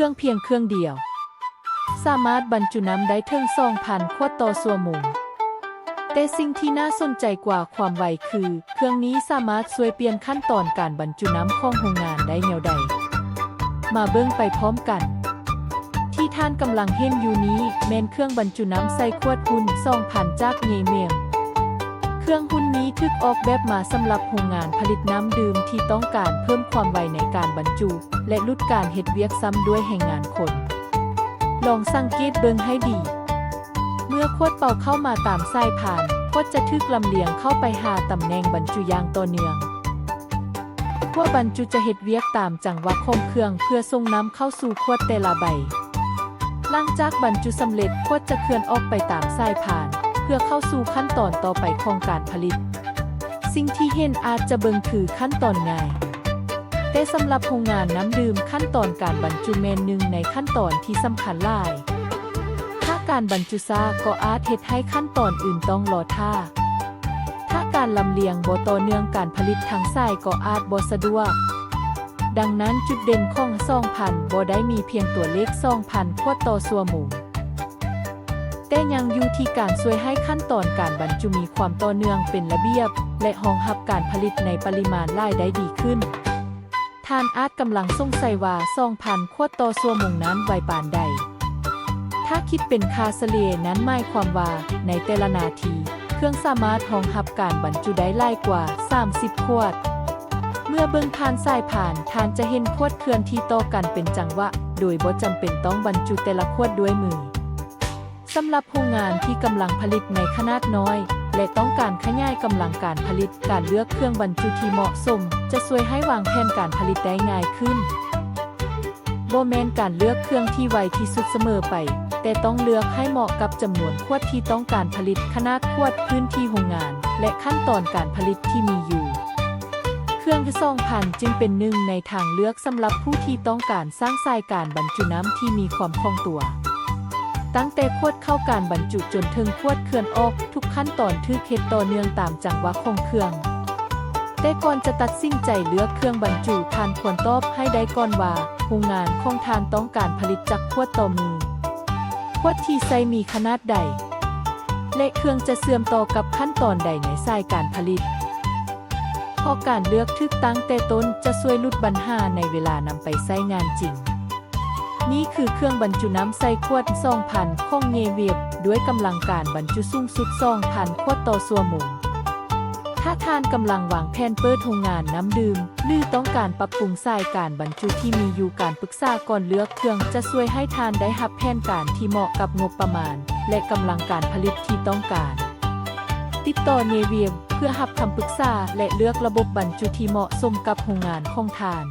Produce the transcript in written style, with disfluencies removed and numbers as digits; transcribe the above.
รื่องเพียงเครื่องเดียวสามารถบรรจุน้ำได้ถึง 2,000 ขวดต่อชั่วโมงแต่สิ่งที่น่าสนใจกว่าความไวคือเครื่องนี้สามารถช่วยเปลี่ยนขั้นตอนการบรรจุน้ำของโรงงานได้แนวใดมาเบิ่งไปพร้อมกันที่ท่านกำลังเห็นอยู่นี้แม่นเครื่องบรรจุน้ำใส่ขวดหุ่น 2,000 จากเยเมียงเครื่องหุ่นนี้ถูกออกแบบมาสำหรับโรงงานผลิตน้ำดื่มที่ต้องการเพิ่มความไวในการบรรจุและลดการเฮ็ดเวียกซ้ำด้วยแรงงานคนลองสังเกตเบิ่งให้ดีเมื่อขวดเป่าเข้ามาตามสายผ่านขวดจะถูกลำเลียงเข้าไปหาตำแหน่งบรรจุอย่างต่อเนื่องขวดบรรจุจะเฮ็ดเวียกตามจังหวะของเครื่องเพื่อส่งน้ำเข้าสู่ขวดแต่ละใบหลังจากบรรจุสำเร็จขวดจะเคลื่อนออกไปตามสายผ่านเพื่อเข้าสู่ขั้นตอนต่อไปของการผลิตสิ่งที่เห็นอาจจะเบิ่งคือขั้นตอนง่ายแต่สำหรับโรงงานน้ำดื่มขั้นตอนการบรรจุแม่นหนึ่งในขั้นตอนที่สำคัญหลายถ้าการบรรจุช้าก็อาจเฮ็ดให้ขั้นตอนอื่นต้องรอท่าถ้าการลำเลียงบ่ต่อเนื่องการผลิตทางสายก็อาจบ่สะดวกดังนั้นจุดเด่นของ 2,000 บ่ได้มีเพียงตัวเลข 2,000 ขวดต่อชั่วโมงแต่ยังอยู่ที่การช่วยให้ขั้นตอนการบรรจุมีความต่อเนื่องเป็นระเบียบและรองรับการผลิตในปริมาณหลายได้ดีขึ้นท่านอาจกำลังสงสัยว่า 2,000 ขวดต่อชั่วโมงนั้นไวปานใดถ้าคิดเป็นค่าเฉลี่ยนั้นหมายความว่าในแต่ละนาทีเครื่องสามารถรองรับการบรรจุได้หลายกว่า 30 ขวดเมื่อเบิ่งผ่านสายผ่านท่านจะเห็นขวดเคลื่อนที่ต่อกันเป็นจังหวะโดยบ่จำเป็นต้องบรรจุแต่ละขวดด้วยมือสำหรับโรงงานที่กำลังผลิตในขนาดน้อยและต้องการขยายกำลังการผลิตการเลือกเครื่องบรรจุที่เหมาะสมจะช่วยให้วางแผนการผลิตได้ง่ายขึ้นบ่แม่นการเลือกเครื่องที่ไวที่สุดเสมอไปแต่ต้องเลือกให้เหมาะกับจำนวนขวดที่ต้องการผลิตขนาดขวดพื้นที่โรงงานและขั้นตอนการผลิตที่มีอยู่เครื่อง 2,000 จึงเป็นหนึ่งในทางเลือกสำหรับผู้ที่ต้องการสร้างสายการบรรจุน้ำที่มีความคล่องตัวตั้งแต่ขวดเข้าการบรรจุจนถึงขวดเคลื่อนออกทุกขั้นตอนถูกเฮ็ดต่อเนื่องตามจังหวะของเครื่องแต่ก่อนจะตัดสินใจเลือกเครื่องบรรจุท่านควรตอบให้ได้ก่อนว่าโรงงานของท่านต้องการผลิตจักขวดต่อมือขวดที่ใส่มีขนาดใดและเครื่องจะเชื่อมต่อกับขั้นตอนใดในสายการผลิตเพราะการเลือกถูกตั้งแต่ต้นจะช่วยลดปัญหาในเวลานำไปใช้งานจริงนี่คือเครื่องบรรจุน้ำใส่ขวด 2,000 ของเยเวียบด้วยกำลังการบรรจุสูงสุด 2,000 ขวดต่อชั่วโมงถ้าท่านกำลังวางแผนเปิดโรงงานน้ำดื่มหรือต้องการปรับปรุงสายการบรรจุที่มีอยู่การปรึกษาก่อนเลือกเครื่องจะช่วยให้ท่านได้รับแผนการที่เหมาะกับงบประมาณและกำลังการผลิตที่ต้องการติดต่อเยเวียบเพื่อรับคำปรึกษาและเลือกระบบบรรจุที่เหมาะสมกับโรงงานของท่าน